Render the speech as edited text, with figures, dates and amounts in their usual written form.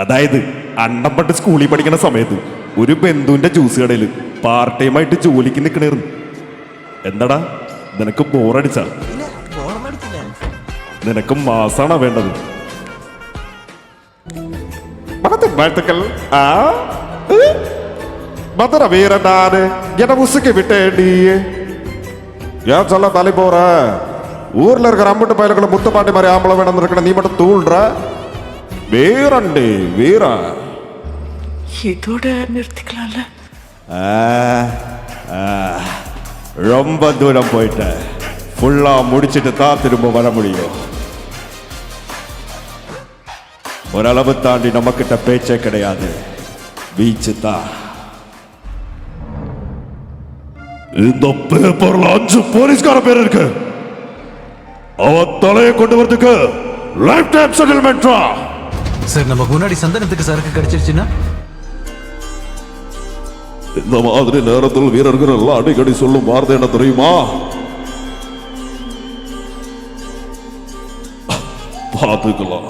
അതായത് അണ്ടംപട്ട് സ്കൂളിൽ പഠിക്കുന്ന സമയത്ത് ഒരു ബന്ധുവിന്റെ ജ്യൂസ് കടയിൽ പാർട്ട് ടൈം ആയിട്ട് ജോലിക്ക് നിൽക്കണേർന്നു. എന്താടാ നിനക്ക് ബോറടിച്ചാ? നിനക്ക് മാസാണോ വേണ്ടത്? மதுரை வீர நானு என்ன முசுக்கி விட்டேன்டி. ஏன் சொல்ல தலை போற? ஊர்ல இருக்கிற அம்பட்டு பயலுக்குள்ள முத்துப்பாண்டி மாதிரி ஆம்பளை வேணும் இருக்கிற நீ மட்டும் தூள்ற. வீரண்டி வீரா. இதோட நிறுத்திக்கலாம்ல? ரொம்ப தூரம் போயிட்ட. ஃபுல்லா முடிச்சிட்டு தான் திரும்ப வர முடியும். ஒரளவு தாண்டி நம்மக்கிட்ட பேச்சே கிடையாது. பீச்சு தான். இந்த பேப்பர்ல 5 போலீஸ்கார பேர் இருக்கு. அவன் தலையை கொண்டு வரதுக்கு லைஃப் டைம் செட்டில்மெண்ட்ரா. சார் நமக்கு முன்னாடி சந்தனத்துக்கு சரக்கு கிடைச்சிருச்சுன்னா இந்த மாதிரி நேரத்தில் வீரர்கள் எல்லாம் அடிக்கடி சொல்லும் வார்த்தை என்ன தெரியுமா? பார்த்துக்கலாம்.